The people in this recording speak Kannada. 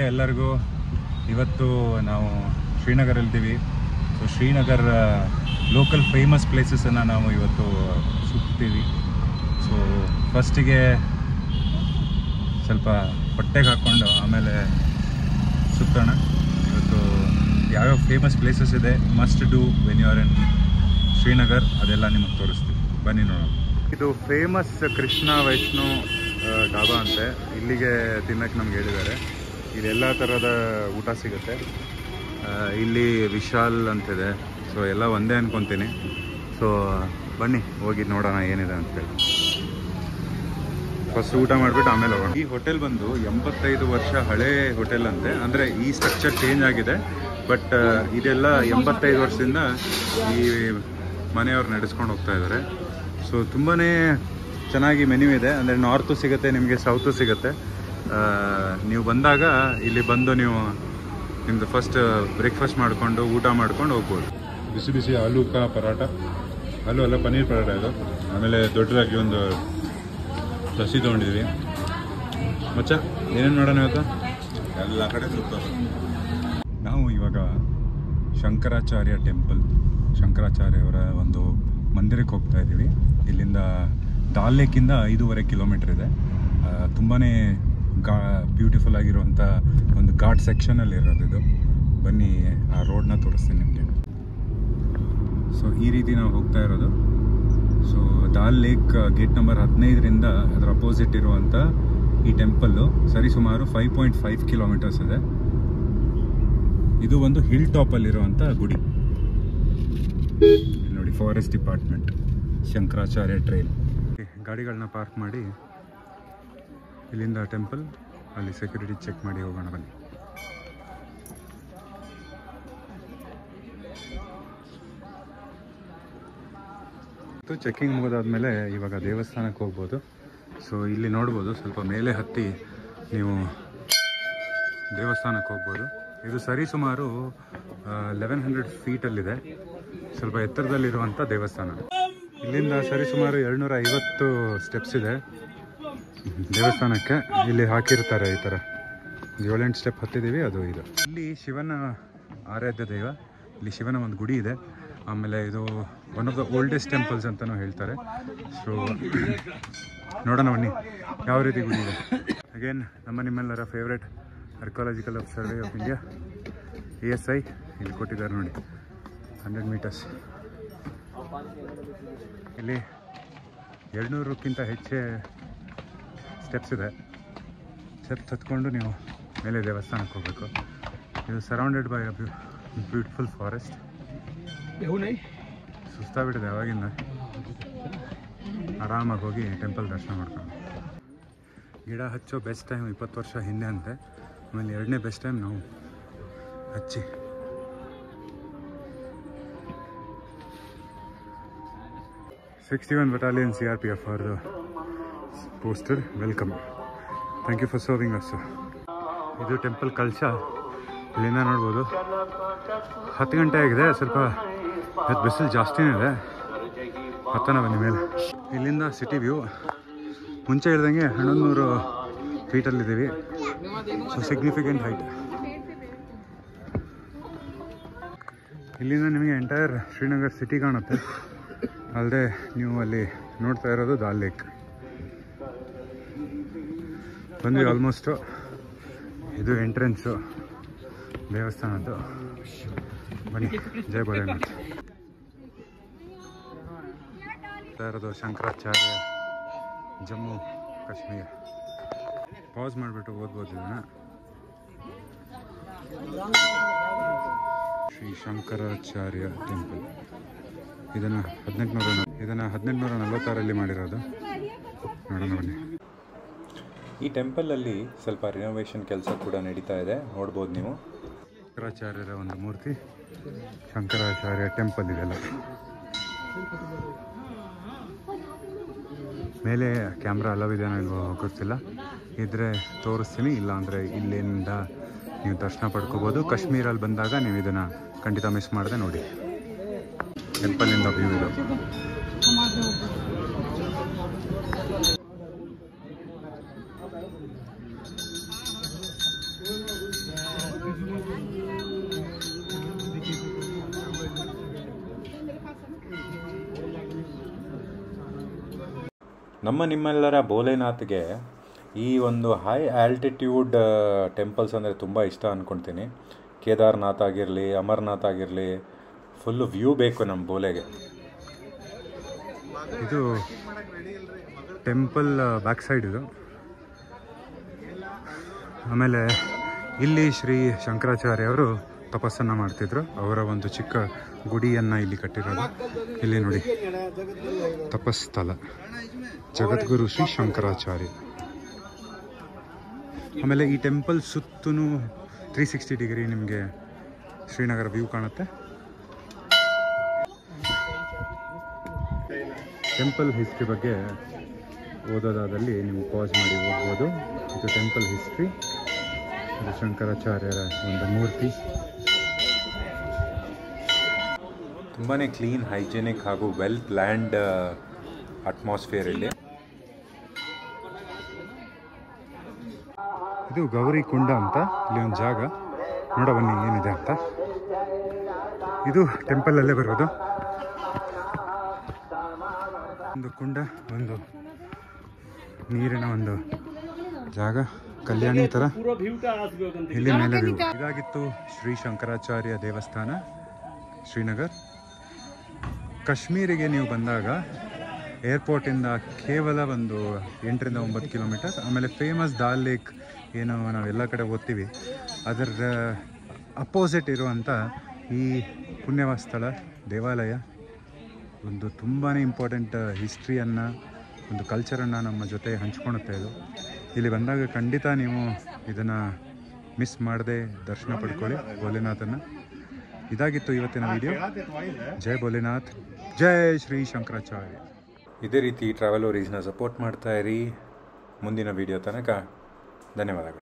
ಎಲ್ಲರಿಗೂ. ಇವತ್ತು ನಾವು ಶ್ರೀನಗರಲ್ಲಿದ್ದೀವಿ. ಸೊ ಶ್ರೀನಗರ್ ಲೋಕಲ್ ಫೇಮಸ್ ಪ್ಲೇಸಸನ್ನು ನಾವು ಇವತ್ತು ಸುತ್ತೀವಿ. ಸೊ ಫಸ್ಟಿಗೆ ಸ್ವಲ್ಪ ಹೊಟ್ಟೆಗೆ ಹಾಕ್ಕೊಂಡು ಆಮೇಲೆ ಸುತ್ತೋಣ. ಇವತ್ತು ಯಾವ್ಯಾವ ಫೇಮಸ್ ಪ್ಲೇಸಸ್ ಇದೆ, must do when you are in Srinagar, ಅದೆಲ್ಲ ನಿಮಗೆ ತೋರಿಸ್ತೀವಿ. ಬನ್ನಿ ನೋಡೋಣ. ಇದು ಫೇಮಸ್ ಕೃಷ್ಣ ವೈಷ್ಣು ಡಾಬಾ ಅಂತೆ. ಇಲ್ಲಿಗೆ ತಿನ್ನಕ್ಕೆ ನಮ್ಗೆ ಹೇಳಿದ್ದಾರೆ. ಇಲ್ಲೆಲ್ಲ ಥರದ ಊಟ ಸಿಗುತ್ತೆ. ಇಲ್ಲಿ ವಿಶಾಲ್ ಅಂತಿದೆ. ಸೊ ಎಲ್ಲ ಒಂದೇ ಅನ್ಕೊತೀನಿ. ಸೊ ಬನ್ನಿ ಹೋಗಿ ನೋಡೋಣ ಏನಿದೆ ಅಂತೇಳಿ. ಫಸ್ಟ್ ಊಟ ಮಾಡಿಬಿಟ್ಟು ಆಮೇಲೆ ಹೋಗೋಣ. ಈ ಹೋಟೆಲ್ ಬಂದು 85 ವರ್ಷ ಹಳೇ ಹೋಟೆಲ್ ಅಂತೆ. ಅಂದರೆ ಈ ಸ್ಟ್ರಕ್ಚರ್ ಚೇಂಜ್ ಆಗಿದೆ, ಬಟ್ ಇದೆಲ್ಲ 85 ವರ್ಷದಿಂದ ಈ ಮನೆಯವ್ರು ನಡೆಸ್ಕೊಂಡು ಹೋಗ್ತಾ ಇದ್ದಾರೆ. ಸೊ ತುಂಬಾ ಚೆನ್ನಾಗಿ ಮೆನ್ಯೂ ಇದೆ. ಅಂದರೆ ನಾರ್ತು ಸಿಗುತ್ತೆ, ನಿಮಗೆ ಸೌತು ಸಿಗುತ್ತೆ. ನೀವು ಬಂದಾಗ ಇಲ್ಲಿ ಬಂದು ನೀವು ನಿಮ್ಮದು ಫಸ್ಟ್ ಬ್ರೇಕ್ಫಾಸ್ಟ್ ಮಾಡಿಕೊಂಡು ಊಟ ಮಾಡ್ಕೊಂಡು ಹೋಗ್ಬೋದು. ಬಿಸಿ ಬಿಸಿ ಆಲೂ ಕಾ ಪರಾಟ, ಆಲೂ ಅಲ್ಲ ಪನ್ನೀರ್ ಪರಾಟ ಇದು. ಆಮೇಲೆ ದೊಡ್ಡದಾಗಿ ಒಂದು ಲಸ್ಸಿ ತೊಗೊಂಡಿದ್ವಿ. ಮಚ್ಚ ಏನೇನು ಮಾಡೋಣ ಇವತ್ತು? ಎಲ್ಲ ಕಡೆ ಸುತ್ತೋದು. ನಾವು ಇವಾಗ ಶಂಕರಾಚಾರ್ಯ ಟೆಂಪಲ್, ಶಂಕರಾಚಾರ್ಯವರ ಒಂದು ಮಂದಿರಕ್ಕೆ ಹೋಗ್ತಾ ಇದ್ದೀವಿ. ಇಲ್ಲಿಂದ ದಾಲ್ ಲೇಕಿಂದ 5.5 ಕಿಲೋಮೀಟರ್ ಇದೆ. ತುಂಬಾ ಬ್ಯೂಟಿಫುಲ್ ಆಗಿರುವಂಥ ಒಂದು ಘಾಟ್ ಸೆಕ್ಷನಲ್ಲಿ ಇರೋದು ಇದು. ಬನ್ನಿ ಆ ರೋಡ್ನ ತೋರಿಸ್ತೀನಿ ನಿಮಗೆ. ಸೊ ಈ ರೀತಿ ನಾವು ಹೋಗ್ತಾ ಇರೋದು. ಸೊ ದಾಲ್ ಲೇಕ್ ಗೇಟ್ ನಂಬರ್ 15ರಿಂದ ಅದರ ಅಪೋಸಿಟ್ ಇರುವಂಥ ಈ ಟೆಂಪಲ್ಲು ಸರಿಸುಮಾರು 5.5 ಕಿಲೋಮೀಟರ್ಸ್ ಇದೆ. ಇದು ಒಂದು ಹಿಲ್ ಟಾಪಲ್ಲಿರುವಂಥ ಗುಡಿ. ನೋಡಿ, ಫಾರೆಸ್ಟ್ ಡಿಪಾರ್ಟ್ಮೆಂಟ್, ಶಂಕರಾಚಾರ್ಯ ಟ್ರೈಲ್. ಗಾಡಿಗಳನ್ನ ಪಾರ್ಕ್ ಮಾಡಿ ಇಲ್ಲಿಂದ ಟೆಂಪಲ್, ಅಲ್ಲಿ ಸೆಕ್ಯೂರಿಟಿ ಚೆಕ್ ಮಾಡಿ ಹೋಗೋಣ ಬನ್ನಿ. ಚೆಕ್ಕಿಂಗ್ ಮುಗಿದಾದ್ಮೇಲೆ ಇವಾಗ ದೇವಸ್ಥಾನಕ್ಕೆ ಹೋಗ್ಬೋದು. ಸೊ ಇಲ್ಲಿ ನೋಡ್ಬೋದು, ಸ್ವಲ್ಪ ಮೇಲೆ ಹತ್ತಿ ನೀವು ದೇವಸ್ಥಾನಕ್ಕೆ ಹೋಗ್ಬೋದು. ಇದು ಸರಿಸುಮಾರು 1100 ಫೀಟಲ್ಲಿದೆ. ಸ್ವಲ್ಪ ಎತ್ತರದಲ್ಲಿರುವಂಥ ದೇವಸ್ಥಾನ. ಇಲ್ಲಿಂದ ಸರಿಸುಮಾರು 250 ಸ್ಟೆಪ್ಸ್ ಇದೆ ದೇವಸ್ಥಾನಕ್ಕೆ. ಇಲ್ಲಿ ಹಾಕಿರ್ತಾರೆ ಈ ಥರ 7-8 ಸ್ಟೆಪ್ ಹತ್ತಿದ್ದೀವಿ, ಅದು ಇದು. ಇಲ್ಲಿ ಶಿವನ ಆರಾಧ್ಯ ದೈವ, ಇಲ್ಲಿ ಶಿವನ ಒಂದು ಗುಡಿ ಇದೆ. ಆಮೇಲೆ ಇದು one of the oldest temples ಅಂತಲೂ ಹೇಳ್ತಾರೆ. ಸೊ ನೋಡೋಣ ಬನ್ನಿ ಯಾವ ರೀತಿ ಗುಡಿ ಇದೆ. ಅಗೇನ್ ನಿಮ್ಮೆಲ್ಲರ favourite archaeological survey of India, ASI, ಇಲ್ಲಿ ಕೊಟ್ಟಿದ್ದಾರೆ ನೋಡಿ, 100 ಮೀಟರ್ಸ್. ಇಲ್ಲಿ 200ಕ್ಕಿಂತ ಹೆಚ್ಚೇ ಸ್ಟೆಪ್ಸ್ ಇದೆ. ಸ್ಟೆಪ್ಸ್ ಹತ್ಕೊಂಡು ನೀವು ಮೇಲೆ ದೇವಸ್ಥಾನಕ್ಕೆ ಹೋಗಬೇಕು. ಇದು ಸರೌಂಡೆಡ್ ಬೈ ಬ್ಯೂಟಿಫುಲ್ ಫಾರೆಸ್ಟ್. ಸುಸ್ತಾಗ್ಬಿಟ್ಟಿದೆ ಅವಾಗಿಂದ. ಆರಾಮಾಗಿ ಹೋಗಿ ಟೆಂಪಲ್ ದರ್ಶನ ಮಾಡ್ಕೊಂಡು. ಗಿಡ ಹಚ್ಚೋ ಬೆಸ್ಟ್ ಟೈಮ್ 20 ವರ್ಷ ಹಿಂದೆ ಅಂತೆ. ಆಮೇಲೆ 2ನೇ ಬೆಸ್ಟ್ ಟೈಮ್ ನಾವು ಹಚ್ಚಿ. '61 Battalion CRPF for the poster. Welcome. Thank you for serving us. ಇದು ಟೆಂಪಲ್ ಕಳಶ. ಇಲ್ಲಿಂದ ನೋಡ್ಬೋದು 10 ಗಂಟೆ ಆಗಿದೆ. ಸ್ವಲ್ಪ ಬಿಸಿಲು ಜಾಸ್ತಿನೇ ಇದೆ. ಹತ್ತನ ಬನ್ನಿ ಮೇಲೆ. ಇಲ್ಲಿಂದ ಸಿಟಿ ವ್ಯೂ. ಮುಂಚೆ ಹೇಳ್ದಂಗೆ 1100 ಫೀಟಲ್ಲಿದ್ದೀವಿ. So significant height. ಇಲ್ಲಿಂದ ನಿಮಗೆ ಎಂಟೈರ್ ಶ್ರೀನಗರ್ ಸಿಟಿ ಕಾಣುತ್ತೆ. ಅಲ್ಲದೆ ನೀವು ಅಲ್ಲಿ ನೋಡ್ತಾ ಇರೋದು ದಾಲ್ ಲೇಕ್. ಬಂದ್ವಿ ಆಲ್ಮೋಸ್ಟು. ಇದು ಎಂಟ್ರೆನ್ಸು ದೇವಸ್ಥಾನದ್ದು. ಬನ್ನಿ, ಜೈ ಭೋಲೆನಾಥ್. ಇರೋದು ಶಂಕರಾಚಾರ್ಯ, ಜಮ್ಮು ಕಾಶ್ಮೀರ. ಪಾಸ್ ಮಾಡಿಬಿಟ್ಟು ಓದ್ಬೋದು ಇದನ್ನು. ಶ್ರೀ ಶಂಕರಾಚಾರ್ಯ ಟೆಂಪಲ್. ಇದನ್ನು 1846 ಮಾಡಿರೋದು. ನೋಡೋಣ ಬನ್ನಿ. ಈ ಟೆಂಪಲಲ್ಲಿ ಸ್ವಲ್ಪ ರಿನೋವೇಷನ್ ಕೆಲಸ ಕೂಡ ನಡೀತಾ ಇದೆ, ನೋಡ್ಬೋದು ನೀವು. ಶಂಕರಾಚಾರ್ಯರ ಒಂದು ಮೂರ್ತಿ, ಶಂಕರಾಚಾರ್ಯ ಟೆಂಪಲ್ ಇದೆಲ್ಲ. ಮೇಲೆ ಕ್ಯಾಮ್ರಾ ಅಲವ್ ಇದೆಯೋ ಇಲ್ವೋ ಗೊತ್ತಿಲ್ಲ. ಇದ್ರೆ ತೋರಿಸ್ತೀನಿ, ಇಲ್ಲ ಅಂದರೆ ಇಲ್ಲಿಂದ ನೀವು ದರ್ಶನ ಪಡ್ಕೋಬೋದು. ಕಾಶ್ಮೀರಲ್ಲಿ ಬಂದಾಗ ನೀವು ಇದನ್ನು ಖಂಡಿತ ಮಿಸ್ ಮಾಡದೆ ನೋಡಿ. ಟೆಂಪಲಿಂದ ವ್ಯೂ ಇದು. ನಿಮ್ಮೆಲ್ಲರ ಭೋಲೆನಾಥ್ಗೆ ಈ ಒಂದು ಹೈ ಆಲ್ಟಿಟ್ಯೂಡ್ ಟೆಂಪಲ್ಸ್ ಅಂದರೆ ತುಂಬ ಇಷ್ಟ ಅಂದ್ಕೊಳ್ತೀನಿ. ಕೇದಾರ್ನಾಥ್ ಆಗಿರಲಿ, ಅಮರ್ನಾಥ್ ಆಗಿರಲಿ, ಫುಲ್ಲು ವ್ಯೂ ಬೇಕು ನಮ್ಮ ಬೋಲೆಗೆ. ಇದು ಟೆಂಪಲ್ ಬ್ಯಾಕ್ ಸೈಡ್ ಇದು. ಆಮೇಲೆ ಇಲ್ಲಿ ಶ್ರೀ ಶಂಕರಾಚಾರ್ಯ ಅವರು ತಪಸ್ಸನ್ನು ಮಾಡ್ತಿದ್ರು. ಅವರ ಒಂದು ಚಿಕ್ಕ ಗುಡಿಯನ್ನು ಇಲ್ಲಿ ಕಟ್ಟಿರೋದು. ಇಲ್ಲಿ ನೋಡಿ, ತಪಸ್ಥಳ ಜಗದ್ಗುರು ಶ್ರೀ ಶಂಕರಾಚಾರ್ಯ. ಆಮೇಲೆ ಈ ಟೆಂಪಲ್ ಸುತ್ತೂ 360 ಡಿಗ್ರಿ ನಿಮಗೆ ಶ್ರೀನಗರ ವ್ಯೂ ಕಾಣುತ್ತೆ. ಟೆಂಪಲ್ ಹಿಸ್ಟ್ರಿ ಬಗ್ಗೆ ಓದೋದಾದಲ್ಲಿ ನೀವು ಪಾಸ್ ಮಾಡಿ ಹೋಗ್ಬೋದು. ಇದು ಟೆಂಪಲ್ ಹಿಸ್ಟ್ರಿ. ಇದು ಶಂಕರಾಚಾರ್ಯರ ಒಂದು ಮೂರ್ತಿ. ತುಂಬಾ ಕ್ಲೀನ್, ಹೈಜೆನಿಕ್ ಹಾಗೂ ವೆಲ್ ಪ್ಲ್ಯಾಂಡ್ ಅಟ್ಮಾಸ್ಫಿಯರ್ ಇಲ್ಲಿ. ಇದು ಗೌರಿ ಕುಂಡ ಅಂತ ಇಲ್ಲಿ ಒಂದು ಜಾಗ. ನೋಡ ಬನ್ನಿ ಏನಿದೆ ಅಂತ. ಇದು ಟೆಂಪಲಲ್ಲೇ ಬರೋದು. ಒಂದು ಕುಂಡ, ಒಂದು ನೀರಿನ ಒಂದು ಜಾಗ, ಕಲ್ಯಾಣಿ ಥರ ಇಲ್ಲಿ ಮೇಲೆ ವ್ಯೂ. ಇದಾಗಿತ್ತು ಶ್ರೀ ಶಂಕರಾಚಾರ್ಯ ದೇವಸ್ಥಾನ ಶ್ರೀನಗರ್. ಕಾಶ್ಮೀರಿಗೆ ನೀವು ಬಂದಾಗ ಏರ್ಪೋರ್ಟಿಂದ ಕೇವಲ ಒಂದು 8ರಿಂದ 9 ಕಿಲೋಮೀಟರ್. ಆಮೇಲೆ ಫೇಮಸ್ ದಾಲ್ ಲೇಕ್ ಏನು ನಾವೆಲ್ಲ ಕಡೆ ಓದ್ತೀವಿ, ಅದರ ಅಪೋಸಿಟ್ ಇರುವಂಥ ಈ ಪುಣ್ಯವಾದ ಸ್ಥಳ ದೇವಾಲಯ ಒಂದು ತುಂಬಾ ಇಂಪಾರ್ಟೆಂಟ್ ಹಿಸ್ಟ್ರಿಯನ್ನು, ಒಂದು ಕಲ್ಚರನ್ನು ನಮ್ಮ ಜೊತೆ ಹಂಚ್ಕೊಳುತ್ತೆ. ಇದು ಇಲ್ಲಿ ಬಂದಾಗ ಖಂಡಿತ ನೀವು ಇದನ್ನು ಮಿಸ್ ಮಾಡದೆ ದರ್ಶನ ಪಡ್ಕೊಳ್ಳಿ ಭೋಲೆನಾಥನ್ನು. ಇದಾಗಿತ್ತು ಇವತ್ತಿನ ವಿಡಿಯೋ. ಜೈ ಭೋಲೆನಾಥ್, ಜೈ ಶ್ರೀ ಶಂಕರಾಚಾರ್ಯ. ಇದೇ ರೀತಿ ಟ್ರಾವೆಲ್ ವರೀಸ್ನ ಸಪೋರ್ಟ್ ಮಾಡ್ತಾ ಇರಿ. ಮುಂದಿನ ವಿಡಿಯೋ ತನಕ ಧನ್ಯವಾದಗಳು.